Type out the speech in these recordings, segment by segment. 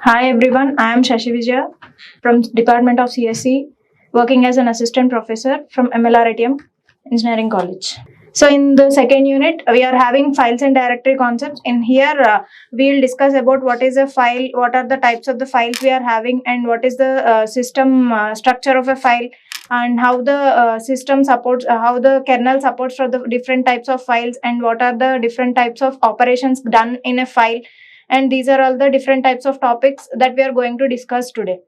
Hi everyone, I am Vijaya from Department of CSC, working as an assistant professor from Mlritm Engineering College. So in the second unit, we are having files and directory concepts. In here, we will discuss about what is a file, what are the types of the files we are having, and what is the system structure of a file, and how the system supports, how the kernel supports for the different types of files, and what are the different types of operations done in a file. And these are all the different types of topics that we are going to discuss today.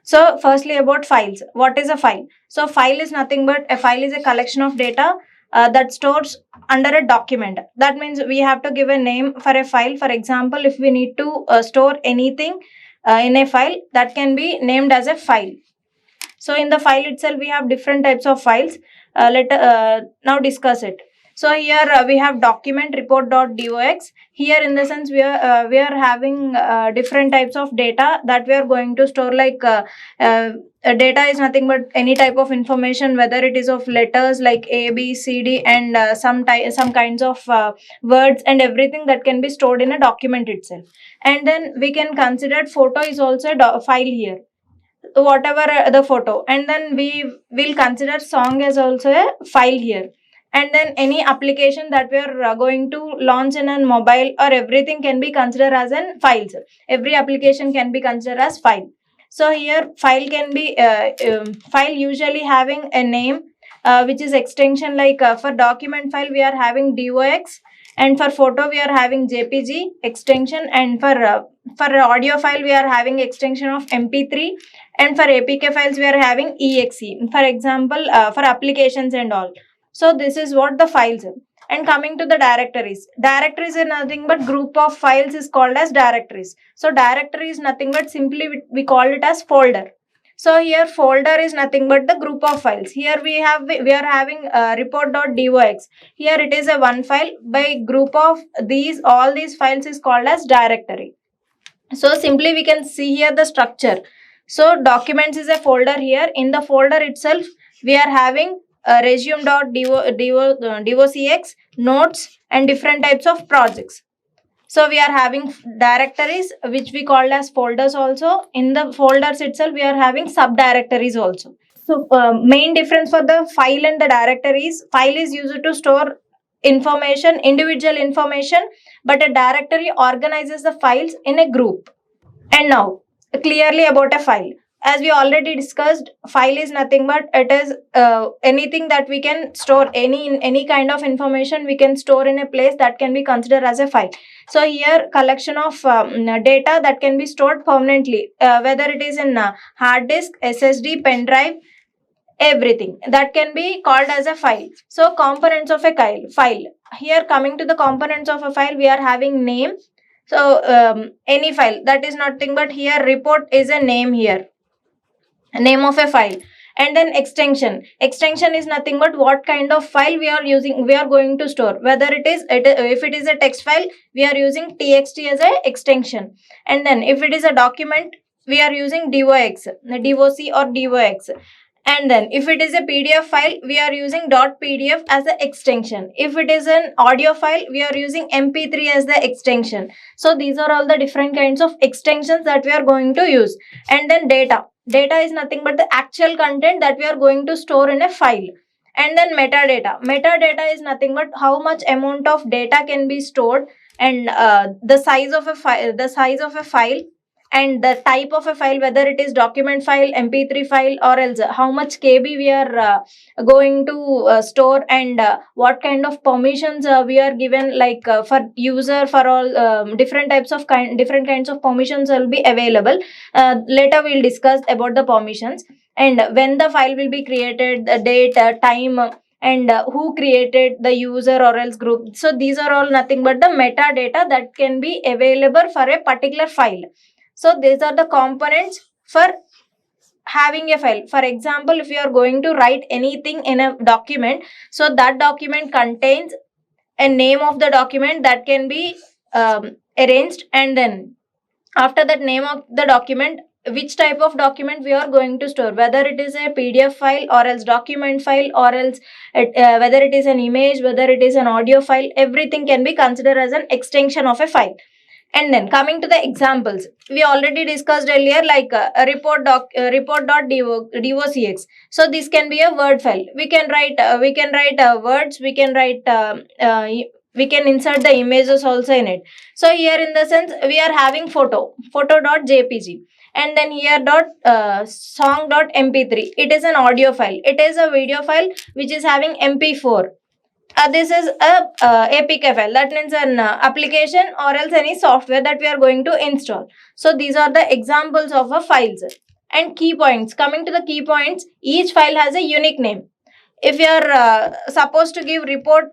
So firstly, about files. What is a file? So file is nothing but a file is a collection of data that stores under a document. That means we have to give a name for a file. For example, if we need to store anything in a file, that can be named as a file. So in the file itself, we have different types of files. Let now discuss it. So here we have document report.dox. Here in the sense we are having different types of data that we are going to store. Like data is nothing but any type of information, whether it is of letters like A, B, C, D, and some kinds of words and everything that can be stored in a document itself. And then we can consider photo is also a file here, whatever the photo. And then we will consider song as also a file here. And then any application that we are going to launch in a mobile or everything can be considered as an files. Every application can be considered as file. So here file can be file usually having a name which is extension. Like for document file we are having dox, and for photo we are having jpg extension, and for audio file we are having extension of mp3, and for apk files we are having exe, for example for applications and all. So this is what the files are. And coming to the directories are nothing but group of files is called as directories. So directory is nothing but simply we call it as folder. So here folder is nothing but the group of files. Here we are having report.dox. Here it is a one file. By group of all these files is called as directory. So simply we can see here the structure. So documents is a folder here. In the folder itself, we are having resume.docx, notes, and different types of projects. So we are having directories which we call as folders also. In the folders itself, we are having subdirectories also. So main difference for the file and the directories, file is used to store information, individual information, but a directory organizes the files in a group. And now, clearly about a file. As we already discussed, file is nothing but it is anything that we can store, any kind of information we can store in a place that can be considered as a file. So here collection of data that can be stored permanently, whether it is in hard disk, SSD, pen drive, everything that can be called as a file. So components of a file. Here coming to the components of a file, we are having name. So any file, that is nothing but here report is a name here, name of a file. And then extension is nothing but what kind of file we are using, we are going to store, whether if it is a text file, we are using txt as a extension. And then if it is a document, we are using doc or dox. And then if it is a PDF file, we are using .pdf as the extension. If it is an audio file, we are using MP3 as the extension. So these are all the different kinds of extensions that we are going to use. And then data is nothing but the actual content that we are going to store in a file. And then metadata is nothing but how much amount of data can be stored, and the size of a file, and the type of a file, whether it is document file, mp3 file, or else how much kb we are going to store, and what kind of permissions we are given, like for user, for all different kinds of permissions will be available. Later we'll discuss about the permissions, and when the file will be created, the date, time, and who created the user or else group. So these are all nothing but the metadata that can be available for a particular file. So these are the components for having a file. For example, if you are going to write anything in a document, so that document contains a name of the document that can be arranged, and then after that name of the document, which type of document we are going to store, whether it is a PDF file or else document file, or else whether it is an image, whether it is an audio file, everything can be considered as an extension of a file. And then coming to the examples, we already discussed earlier, like report.docx. So this can be a word file. We can write words. We can insert the images also in it. So here in the sense we are having photo.jpg, and then here song.mp3. It is an audio file. It is a video file which is having mp4. This is a APK file. That means an application or else any software that we are going to install. So these are the examples of a files. And key points. Coming to the key points, each file has a unique name. If you are supposed to give report.txt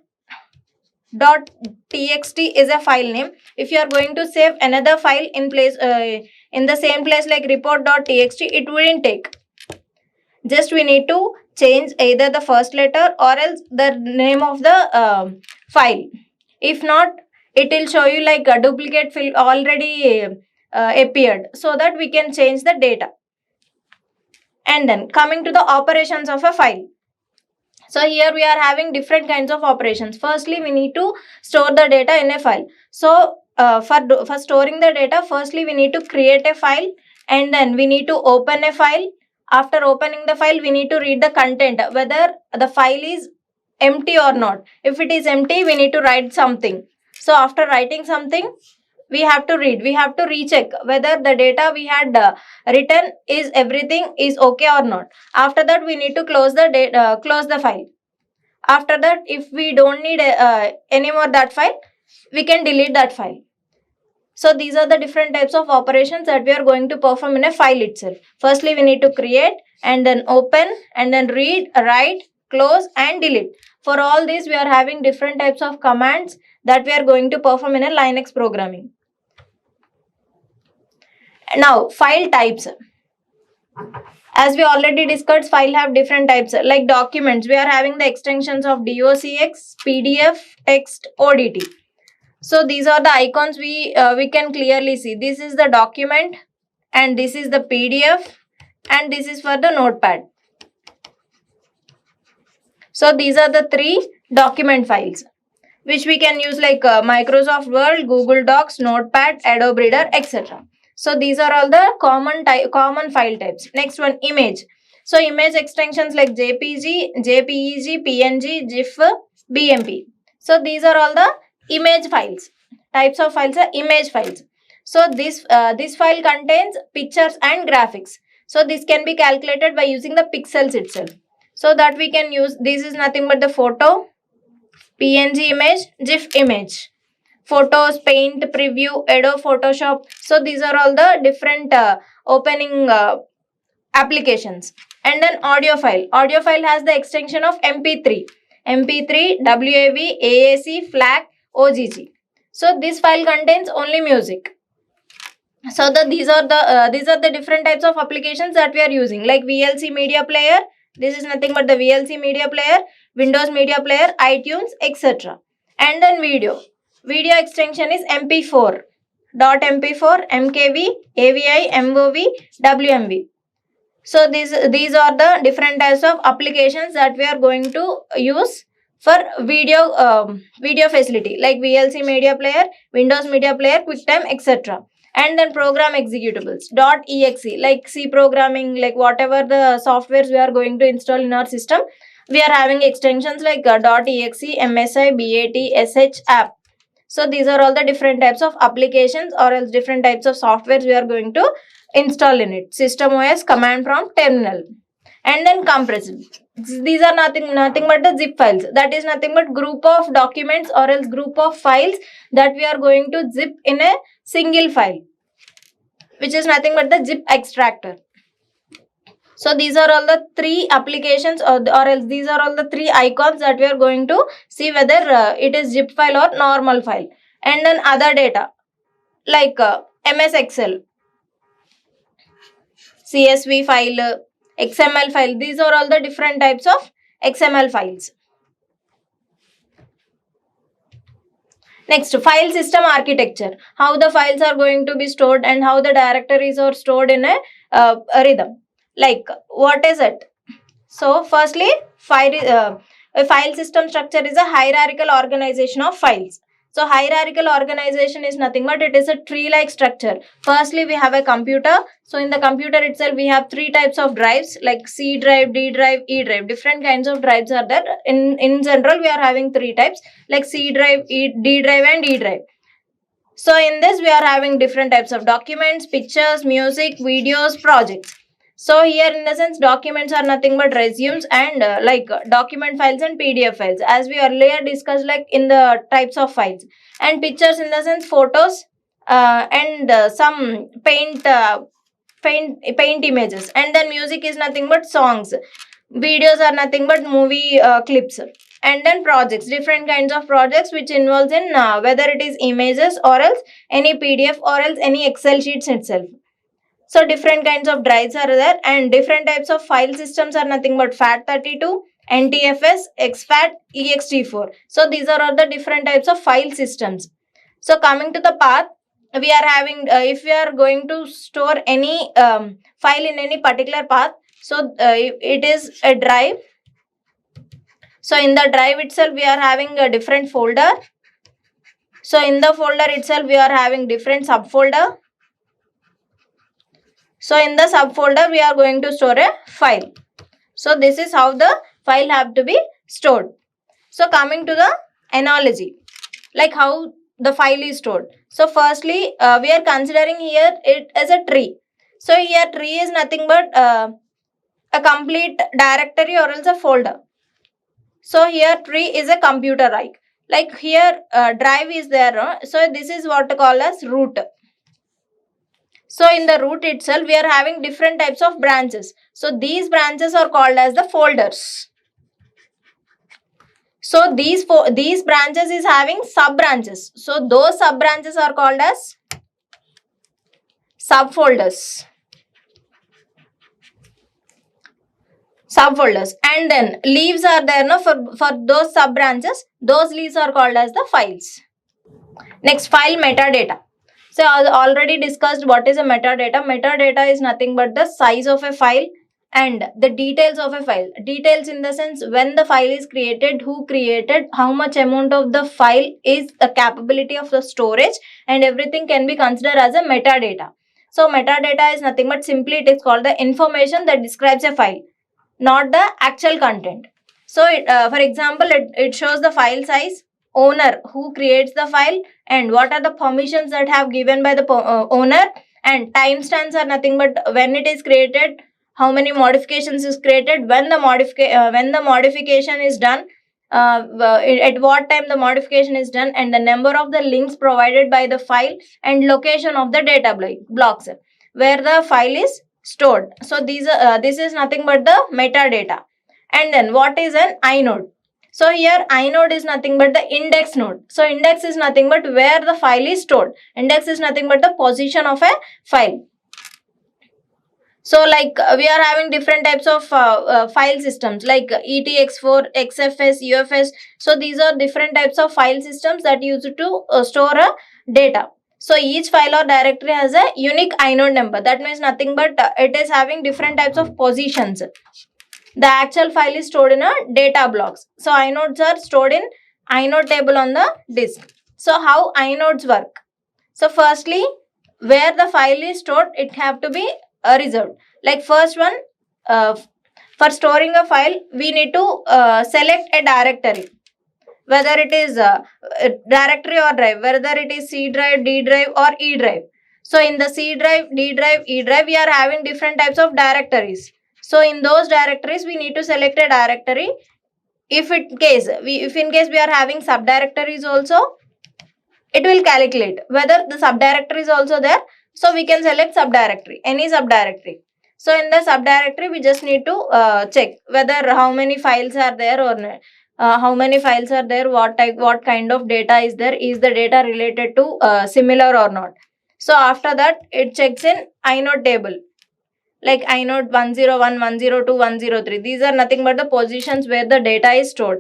is a file name. If you are going to save another file in the same place like report.txt, it wouldn't take. Just we need to change either the first letter or else the name of the file. If not, it will show you like a duplicate file already appeared, so that we can change the data. And then coming to the operations of a file. So here we are having different kinds of operations. Firstly, we need to store the data in a file. So for storing the data, firstly we need to create a file, and then we need to open a file. After opening the file, we need to read the content, whether the file is empty or not. If it is empty, we need to write something. So after writing something, we have to read. We have to recheck whether the data we had written is everything is okay or not. After that, we need to close the file. After that, if we don't need any more that file, we can delete that file. So these are the different types of operations that we are going to perform in a file itself. Firstly, we need to create, and then open, and then read, write, close, and delete. For all these, we are having different types of commands that we are going to perform in a Linux programming. Now, file types. As we already discussed, file have different types. Like documents, we are having the extensions of docx, pdf, text, odt. So these are the icons we can clearly see. This is the document, and this is the PDF, and this is for the notepad. So these are the three document files which we can use, like Microsoft Word, Google Docs, Notepad, Adobe Reader, etc. So these are all the common file types. Next one, image. So image extensions like JPG, JPEG, PNG, GIF, BMP. So these are all the image files. Types of files are image files. So this file contains pictures and graphics. So this can be calculated by using the pixels itself. So that we can use, this is nothing but the photo, PNG image, GIF image, photos, paint, preview, Adobe Photoshop. So these are all the different opening applications. And then audio file. Audio file has the extension of MP3, WAV, AAC, FLAC, OGG. So this file contains only music. So these are the different types of applications that we are using, like VLC media player. This is nothing but the VLC media player, Windows media player, iTunes, etc. And then video. Video extension is MP4, .mp4, MKV, AVI, MOV, WMV. So these are the different types of applications that we are going to use for video facility, like VLC media player, Windows media player, QuickTime, etc. And then program executables, .exe, like C programming, like whatever the softwares we are going to install in our system, we are having extensions like .exe, MSI, BAT, SH, app. So these are all the different types of applications or else different types of softwares we are going to install in it. System OS, command prompt, terminal. And then compressed. These are nothing but the zip files. That is nothing but group of documents or else group of files that we are going to zip in a single file, which is nothing but the zip extractor. So these are all the three applications or else these are all the three icons that we are going to see whether it is zip file or normal file. And then other data like MS Excel, CSV file, XML file. These are all the different types of XML files. Next, file system architecture. How the files are going to be stored and how the directories are stored in a rhythm. Like, what is it? So, firstly, a file system structure is a hierarchical organization of files. So hierarchical organization is nothing but it is a tree-like structure. Firstly, we have a computer. So in the computer itself, we have three types of drives like C drive, D drive, E drive. Different kinds of drives are there. In general, we are having three types like C drive, D drive and E drive. So in this, we are having different types of documents, pictures, music, videos, projects. So here in the sense, documents are nothing but resumes and document files and PDF files, as we earlier discussed, like in the types of files. And pictures in the sense photos and some paint images. And then music is nothing but songs. Videos are nothing but movie clips. And then projects, different kinds of projects which involves in whether it is images or else any PDF or else any Excel sheets itself. So different kinds of drives are there and different types of file systems are nothing but FAT32, NTFS, exFAT, ext4. So these are all the different types of file systems. So coming to the path, we are having if we are going to store any file in any particular path, so it is a drive. So in the drive itself, we are having a different folder. So in the folder itself, we are having different subfolder. So in the subfolder, we are going to store a file. So this is how the file have to be stored. So coming to the analogy, like how the file is stored. So firstly, we are considering here it as a tree. So here tree is nothing but a complete directory or else a folder. So here tree is a computer like here drive is there. So this is what called as root. So in the root itself, we are having different types of branches. So these branches are called as the folders. So these branches is having sub branches. So those sub branches are called as subfolders. Subfolders, and then leaves are there no for those sub branches. Those leaves are called as the files. Next, file metadata. So I already discussed what is a metadata. Metadata is nothing but the size of a file and the details of a file. Details in the sense when the file is created, who created, how much amount of the file is the capability of the storage, and everything can be considered as a metadata. So metadata is nothing but simply it is called the information that describes a file, not the actual content. So for example, it shows the file size, owner who creates the file, and what are the permissions that have given by the owner, and timestamps are nothing but when it is created, how many modifications is created, when the modification is done, at what time the modification is done, and the number of the links provided by the file, and location of the data blocks where the file is stored. So this is nothing but the metadata. And then what is an inode? So here inode is nothing but the index node. So index is nothing but where the file is stored. Index is nothing but the position of a file. So like we are having different types of file systems like ETX4, XFS, UFS. So these are different types of file systems that use to store a data. So each file or directory has a unique inode number. That means nothing but it is having different types of positions. The actual file is stored in a data blocks. So inodes are stored in inode table on the disk. So how inodes work? So firstly, where the file is stored, it have to be reserved. Like first one, for storing a file, we need to select a directory. Whether it is a directory or drive, whether it is C drive, D drive or E drive. So in the C drive, D drive, E drive, we are having different types of directories. So in those directories, we need to select a directory. If in case we are having subdirectories also, it will calculate whether the subdirectory is also there. So we can select subdirectory, any subdirectory. So in the subdirectory, we just need to check whether how many files are there or not. How many files are there, what kind of data is there, is the data related to similar or not. So after that, it checks in inode table like inode 101, 102, 103. These are nothing but the positions where the data is stored,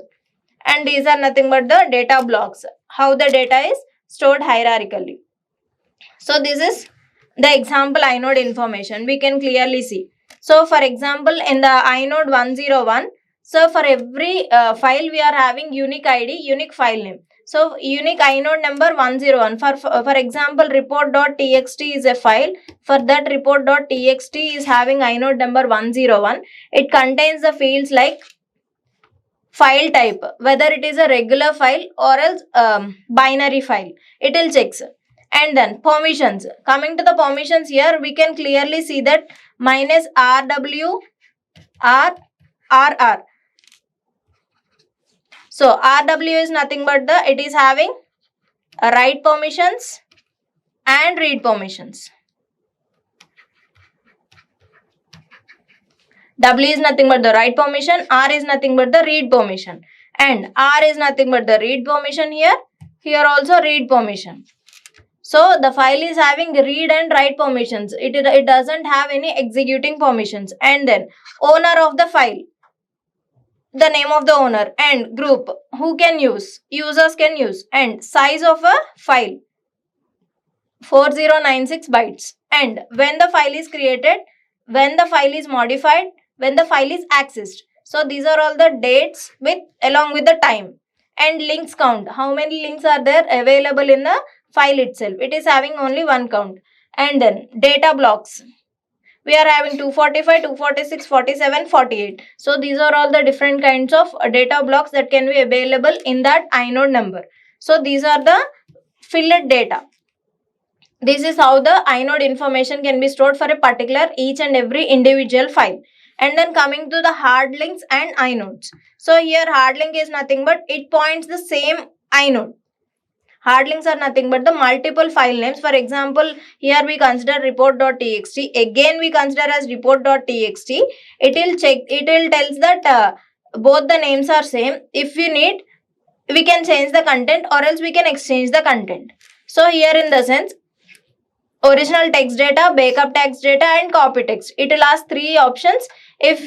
and these are nothing but the data blocks, how the data is stored hierarchically. So this is the example inode information we can clearly see. So for example, in the inode 101, so for every file we are having unique ID, unique file name. So unique inode number 101. For example, report.txt is a file. For that report.txt is having inode number 101. It contains the fields like file type, whether it is a regular file or else binary file. It will check. And then permissions. Coming to the permissions, here we can clearly see that minus rw rr. So rw is nothing but it is having write permissions and read permissions. W is nothing but the write permission, R is nothing but the read permission, and R is nothing but the read permission here. Here also read permission. So the file is having read and write permissions. It doesn't have any executing permissions. And then owner of the file, the name of the owner, and group, who can use, users can use, and size of a file 4096 bytes, and when the file is created, when the file is modified, when the file is accessed. So these are all the dates with along with the time. And links count, how many links are there available in the file itself. It is having only one count. And then data blocks, we are having 245, 246, 47, 48. So these are all the different kinds of data blocks that can be available in that inode number. So these are the filled data. This is how the inode information can be stored for a particular each and every individual file. And then coming to the hard links and inodes. So here hard link is nothing but it points the same inode. Hard links are nothing but the multiple file names. For example, here we consider report.txt. Again we consider as report.txt. It will check, it will tells that both the names are same. If we need, we can change the content or else we can exchange the content. So here in the sense, original text data, backup text data, and copy text. It will ask three options. If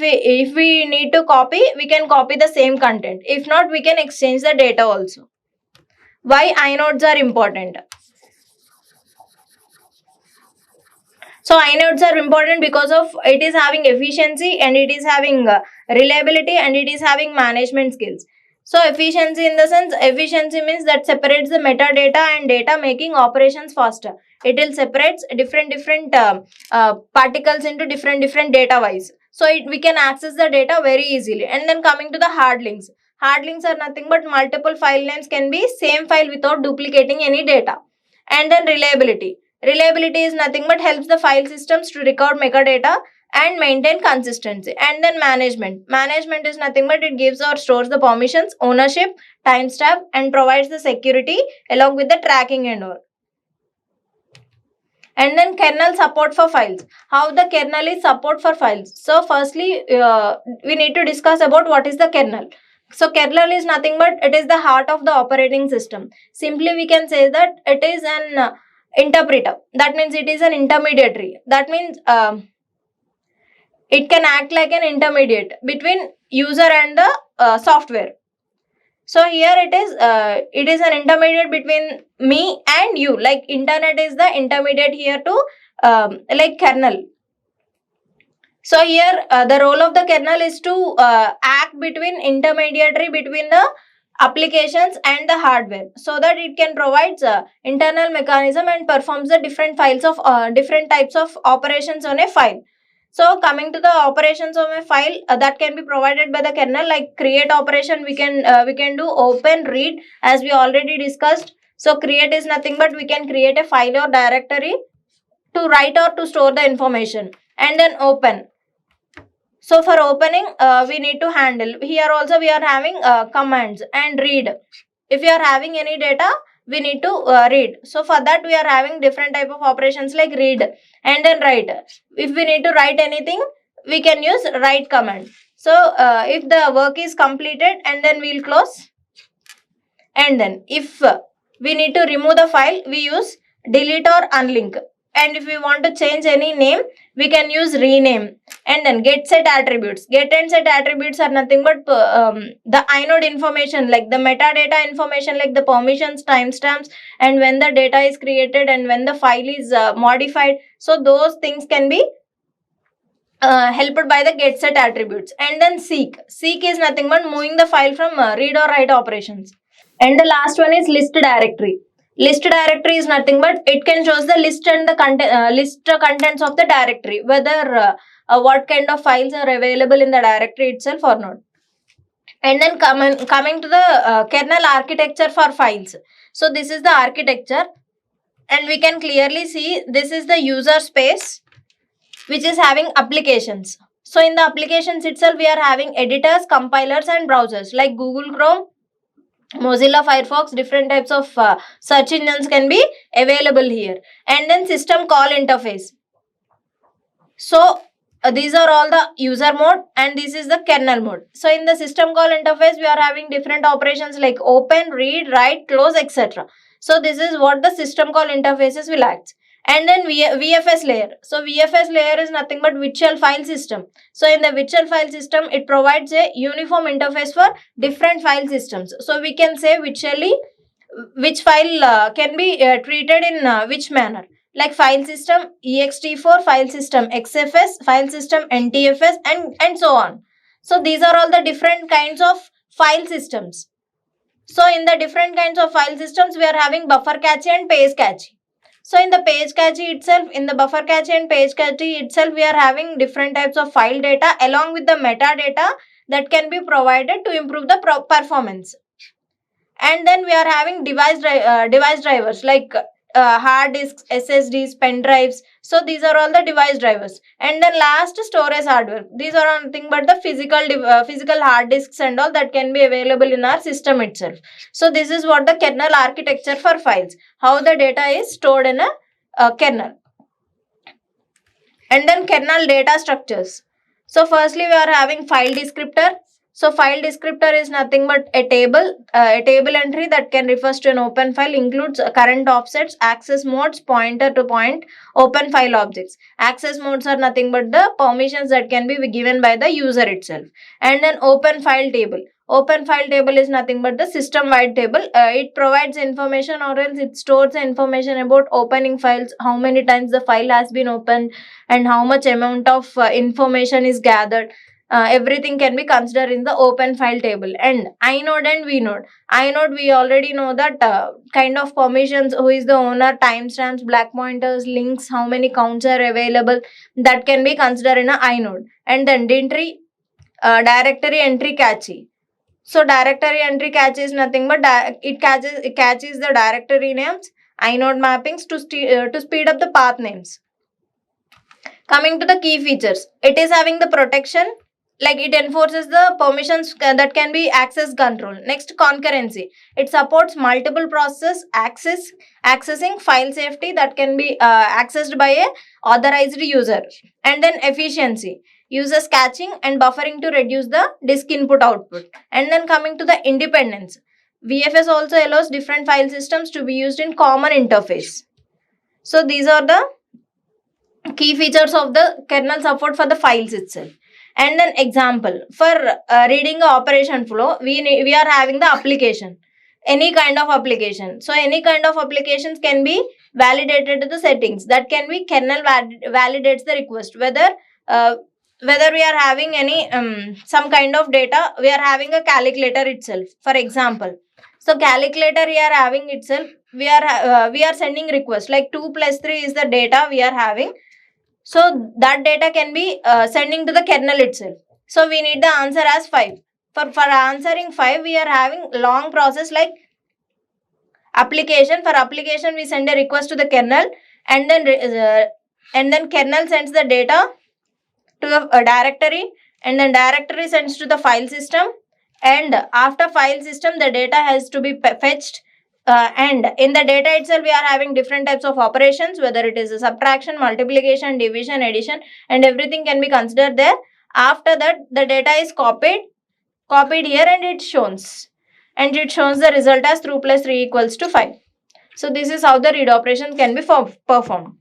we need to copy, we can copy the same content. If not, we can exchange the data also. Why inodes are important? So inodes are important because of it is having efficiency, and it is having reliability, and it is having management skills. So efficiency in the sense, efficiency means that separates the metadata and data, making operations faster. It will separates different particles into different data wise. So we can access the data very easily. And then coming to the hard links. Hard links are nothing but multiple file names can be same file without duplicating any data. And then reliability. Reliability is nothing but helps the file systems to record metadata and maintain consistency. And then management. Management is nothing but it gives or stores the permissions, ownership, timestamp, and provides the security along with the tracking and all. And then kernel support for files. How the kernel is support for files. So firstly, we need to discuss about what is the kernel. So kernel is nothing but it is the heart of the operating system. Simply we can say that it is an interpreter. That means it is an intermediary. That means it can act like an intermediate between user and the software. So here it is an intermediate between me and you. Like internet is the intermediate here to like kernel. So here the role of the kernel is to act between intermediary between the applications and the hardware, so that it can provide internal mechanism and performs the different files of different types of operations on a file. So coming to the operations of a file that can be provided by the kernel, like create operation, we can do open, read, as we already discussed. So create is nothing but we can create a file or directory to write or to store the information. And then open. So for opening, we need to handle. Here also we are having commands. And read. If you are having any data, we need to read. So for that we are having different type of operations like read. And then write. If we need to write anything, we can use write command. So if the work is completed, and then we'll close. And then if we need to remove the file, we use delete or unlink. And if we want to change any name, we can use rename. And then get set attributes. Get and set attributes are nothing but the inode information, like the metadata information, like the permissions, timestamps, and when the data is created and when the file is modified. So those things can be helped by the get set attributes. And then seek. Seek is nothing but moving the file from read or write operations. And the last one is list directory. List directory is nothing but it can shows the list and the contents of the directory, whether what kind of files are available in the directory itself or not. And then coming to the kernel architecture for files. So this is the architecture, and we can clearly see this is the user space which is having applications. So in the applications itself, we are having editors, compilers, and browsers like Google Chrome, Mozilla Firefox. Different types of search engines can be available here. And then system call interface. So these are all the user mode, and this is the kernel mode. So in the system call interface, we are having different operations like open, read, write, close, etc. So this is what the system call interfaces will act. And then VFS layer. So VFS layer is nothing but virtual file system. So in the virtual file system, it provides a uniform interface for different file systems. So we can say virtually which file can be treated in which manner, like file system ext4, file system xfs, file system ntfs, and so on. So these are all the different kinds of file systems. So in the different kinds of file systems, we are having buffer cache and page cache. So in the page cache itself, in the buffer cache and page cache itself, we are having different types of file data along with the metadata that can be provided to improve the performance. And then we are having device drivers like hard disks, ssds, pen drives. So these are all the device drivers. And then last, storage hardware. These are nothing but the physical hard disks and all that can be available in our system itself. So this is what the kernel architecture for files, how the data is stored in a kernel. And then kernel data structures. So firstly, we are having file descriptor. So file descriptor is nothing but a table entry that can refers to an open file, includes current offsets, access modes, pointer to point, open file objects. Access modes are nothing but the permissions that can be given by the user itself. And then open file table. Open file table is nothing but the system wide table. It provides information, or else it stores the information about opening files, how many times the file has been opened, and how much amount of information is gathered. Everything can be considered in the open file table. And inode and vnode. Inode, we already know that kind of permissions, who is the owner, timestamps, black pointers, links, how many counts are available, that can be considered in a inode. And then directory entry cache. So directory entry cache is nothing but it catches the directory names, inode mappings to speed up the path names. Coming to the key features, it is having the protection, like it enforces the permissions that can be access control. Next, concurrency. It supports multiple process accessing file safety that can be accessed by a authorized user. And then efficiency, uses caching and buffering to reduce the disk input output. And then coming to the independence, VFS also allows different file systems to be used in common interface. So these are the key features of the kernel support for the files itself. And then example, for reading a operation flow, we are having the application, any kind of application. So any kind of applications can be validated to the settings, that can be kernel validates the request, whether we are having any some kind of data. We are having a calculator itself, for example. So calculator we are having itself, we are sending request like 2 plus 3 is the data we are having. So that data can be sending to the kernel itself. So we need the answer as 5. For answering 5, we are having long process like application. For application, we send a request to the kernel, and then kernel sends the data to the directory, and then directory sends to the file system, and after file system, the data has to be fetched. And in the data itself, we are having different types of operations, whether it is a subtraction, multiplication, division, addition, and everything can be considered there. After that, the data is copied here, and it shows the result as 2 plus 3 equals to 5. So this is how the read operation can be performed.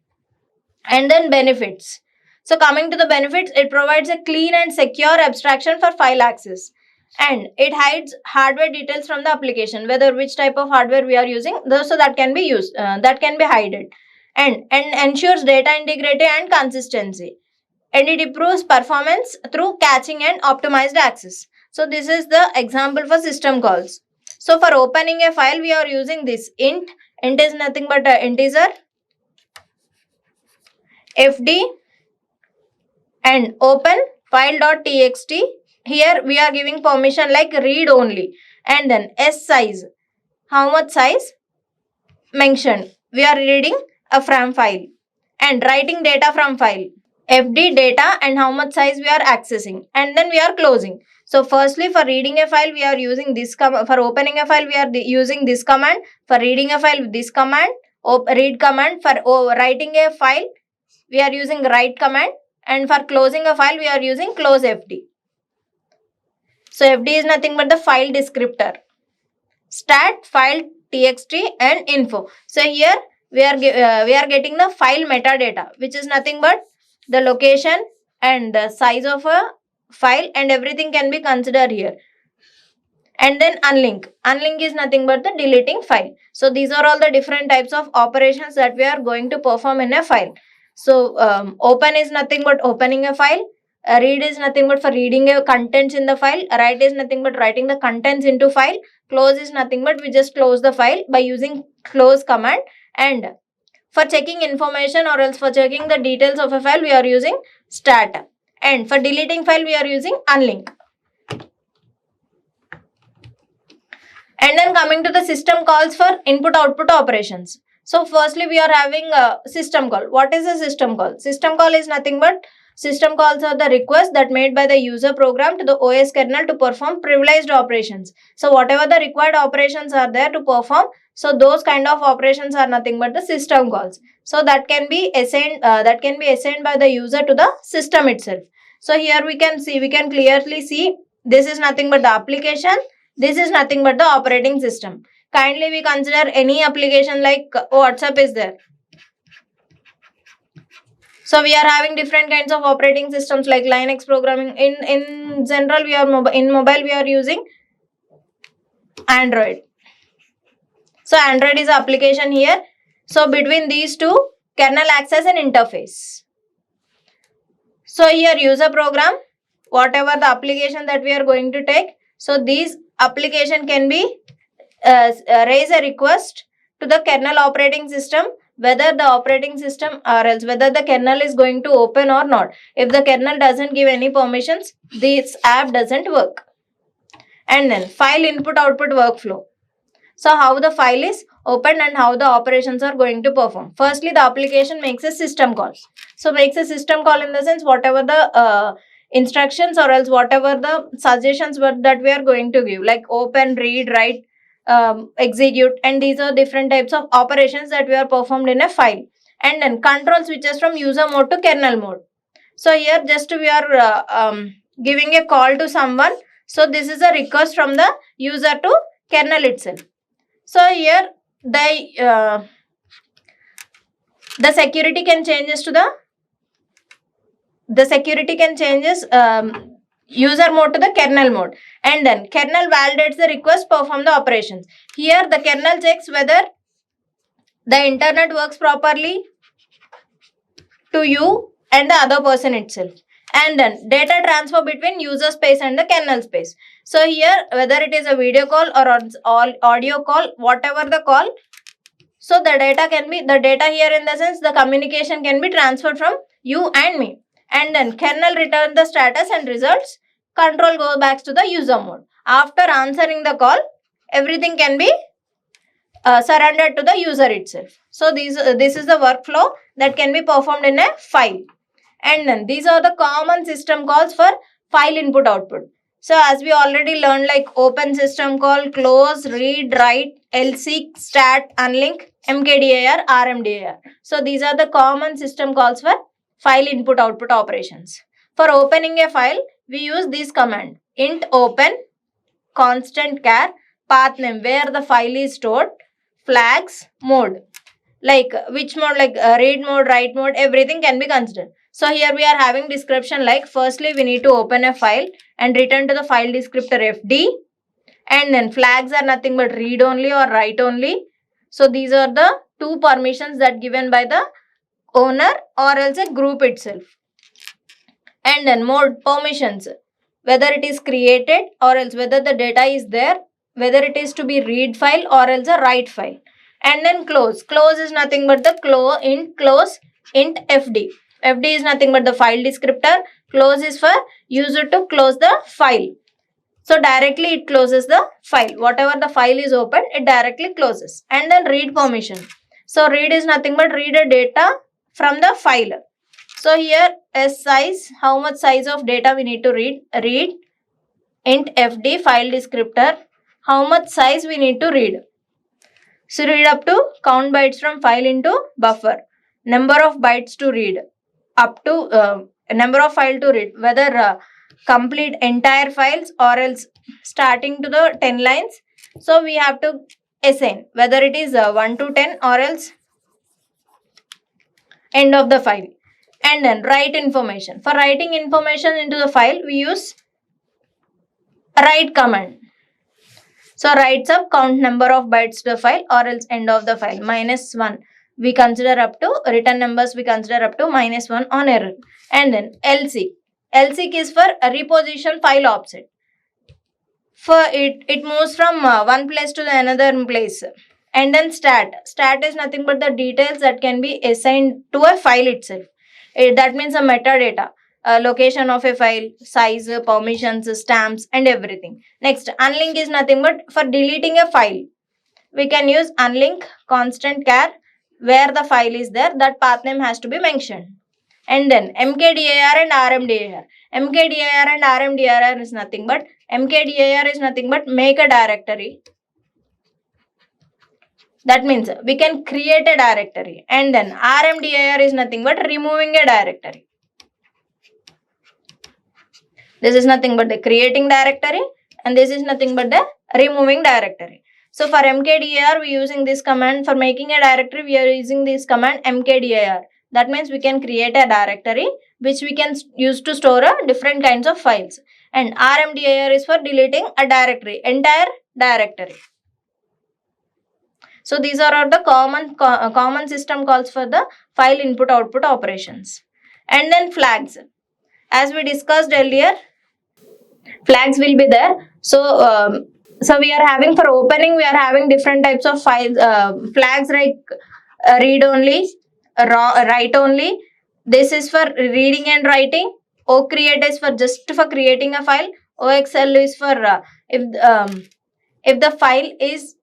And then benefits. So coming to the benefits, it provides a clean and secure abstraction for file access, and it hides hardware details from the application, whether which type of hardware we are using, so that can be used, that can be hidden. And ensures data integrity and consistency, and it improves performance through caching and optimized access. So this is the example for system calls. So for opening a file, we are using this int. Int is nothing but an integer. Fd and open file.txt. Here we are giving permission like read only. And then s size. How much size? Mentioned. We are reading a from file and writing data from file. FD data and how much size we are accessing, and then we are closing. So firstly, for reading a file we are using this command. For opening a file we are using this command. For reading a file, this command, read command. For writing a file we are using write command, and for closing a file we are using close FD. So FD is nothing but the file descriptor. Stat, file, txt and info. So here we are getting the file metadata, which is nothing but the location and the size of a file, and everything can be considered here. And then unlink. Unlink is nothing but the deleting file. So these are all the different types of operations that we are going to perform in a file. So open is nothing but opening a file. Read is nothing but for reading a contents in the file. Write is nothing but writing the contents into file. Close is nothing but we just close the file by using close command. And for checking information or else for checking the details of a file, we are using stat. And for deleting file, we are using unlink. And then coming to the system calls for input output operations. So firstly, we are having a system call. What is a system call? System call is nothing but system calls are the requests that made by the user program to the OS kernel to perform privileged operations. So whatever the required operations are there to perform, so those kind of operations are nothing but the system calls. So that can be assigned by the user to the system itself. So here we can clearly see this is nothing but the application. This is nothing but the operating system. Kindly we consider any application like WhatsApp is there. So we are having different kinds of operating systems like Linux programming. In general, we are in mobile we are using Android. So Android is application here. So between these two, kernel access and interface. So here user program, whatever the application that we are going to take. So these application can be raise a request to the kernel operating system whether the operating system or else whether the kernel is going to open or not. If the kernel doesn't give any permissions, this app doesn't work. And then file input output workflow. So how the file is opened and how the operations are going to perform. Firstly, the application makes a system call. So makes a system call in the sense whatever the instructions or else whatever the suggestions that we are going to give, like open, read, write, execute, and these are different types of operations that we are performed in a file. And then control switches from user mode to kernel mode. So here just we are giving a call to someone. So this is a request from the user to kernel itself. So here the security can changes to the security can changes user mode to the kernel mode, and then kernel validates the request, perform the operations. Here the kernel checks whether the internet works properly to you and the other person itself, and then data transfer between user space and the kernel space. So here whether it is a video call or audio call, whatever the call, so the data here in the sense the communication can be transferred from you and me. And then kernel return the status and results. Control goes back to the user mode. After answering the call, everything can be surrendered to the user itself. So this is the workflow that can be performed in a file. And then these are the common system calls for file input output. So as we already learned, like open system call, close, read, write, lseek, stat, unlink, mkdir, rmdir. So these are the common system calls for file input output operations. For opening a file, we use this command: int open, constant char, path name where the file is stored, flags, mode, like which mode, like read mode, write mode, everything can be considered. So here we are having description like firstly we need to open a file and return to the file descriptor fd, and then flags are nothing but read only or write only. So these are the two permissions that given by the owner or else a group itself. And then mode permissions, whether it is created or else whether the data is there whether it is to be read file or else a write file. And then close is nothing but the close int fd. Fd is nothing but the file descriptor. Close is for user to close the file. So directly it closes the file. Whatever the file is open, it directly closes. And then read permission. So read is nothing but read a data from the file. So here s size, how much size of data we need to read. Read int fd file descriptor, how much size we need to read. So read up to count bytes from file into buffer. Number of bytes to read. Up to number of file to read. Whether complete entire files or else starting to the 10 lines. So we have to assign whether it is 1 to 10 or else end of the file. And then write information. For writing information into the file, we use write command. So writes up count number of bytes to the file or else end of the file. -1 we consider up to, return numbers we consider up to -1 on error. And then lseek. Lseek is for a reposition file offset. For it moves from one place to the another place. And then stat. Stat is nothing but the details that can be assigned to a file itself. That means a metadata. Location of a file, size, permissions, stamps and everything. Next, unlink is nothing but for deleting a file. We can use unlink constant char where the file is there, that path name has to be mentioned. And then mkdir and rmdir. Mkdir and rmdir is nothing but make a directory. That means we can create a directory. And then rmdir is nothing but removing a directory. This is nothing but the creating directory and this is nothing but the removing directory. So for mkdir, we are using this command. For making a directory, we are using this command mkdir. That means we can create a directory which we can use to store different kinds of files. And rmdir is for deleting a directory, entire directory. So these are all the common system calls for the file input output operations. And then flags. As we discussed earlier, flags will be there. So we are having for opening, we are having different types of files, flags like read only, write only. This is for reading and writing. OCreate is for just for creating a file. OXL is for if the file is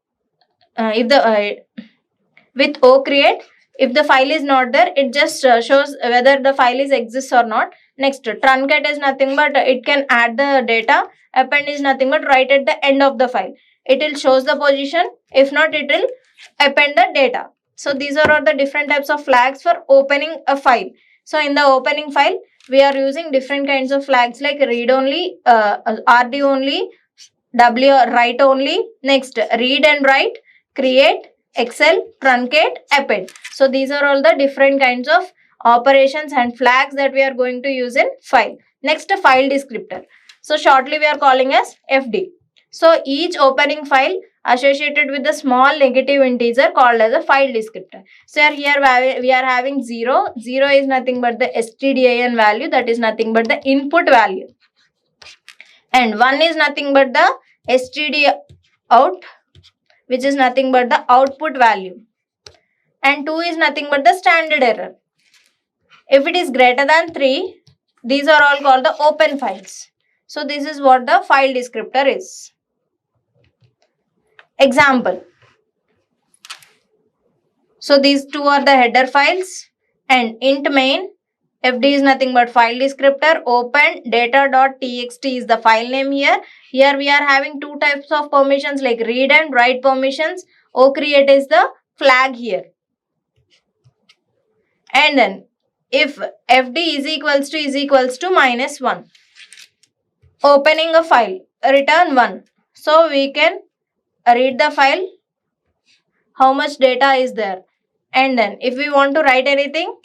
with OCreate, if the file is not there, it just shows whether the file is exists or not. Next, truncate is nothing but it can add the data. Append is nothing but right at the end of the file. It will shows the position. If not, it will append the data. So these are all the different types of flags for opening a file. So in the opening file, we are using different kinds of flags like read only, RD only, write only. Next, read and write, create, excel, truncate, append. So these are all the different kinds of operations and flags that we are going to use in file. Next, a file descriptor. So shortly we are calling as FD. So each opening file associated with the small negative integer called as a file descriptor. So here we are having 0. 0 is nothing but the stdin value, that is nothing but the input value. And 1 is nothing but the std out, which is nothing but the output value. And 2 is nothing but the standard error. If it is greater than 3, these are all called the open files. So this is what the file descriptor is. Example. So these two are the header files and int main. FD is nothing but file descriptor. Open data.txt is the file name here. Here we are having two types of permissions like read and write permissions. OCreate is the flag here. And then if FD is equals to -1. Opening a file, return 1. So we can read the file, how much data is there. And then if we want to write anything,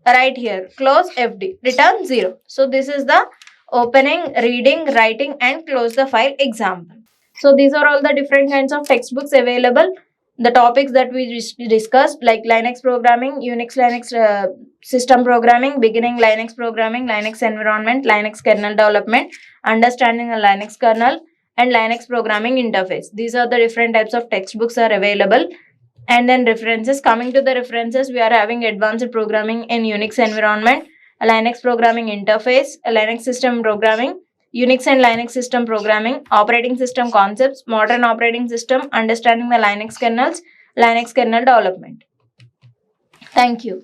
write here, close FD, return 0. So this is the opening, reading, writing and close the file example. So these are all the different kinds of textbooks available. The topics that we discussed like Linux programming, Unix Linux system programming, beginning Linux programming, Linux environment, Linux kernel development, understanding the Linux kernel, and Linux programming interface. These are the different types of textbooks are available. And then references. Coming to the references, we are having advanced programming in Unix environment, a Linux programming interface, a Linux system programming, Unix and Linux system programming, operating system concepts, modern operating system, understanding the Linux kernels, Linux kernel development. Thank you.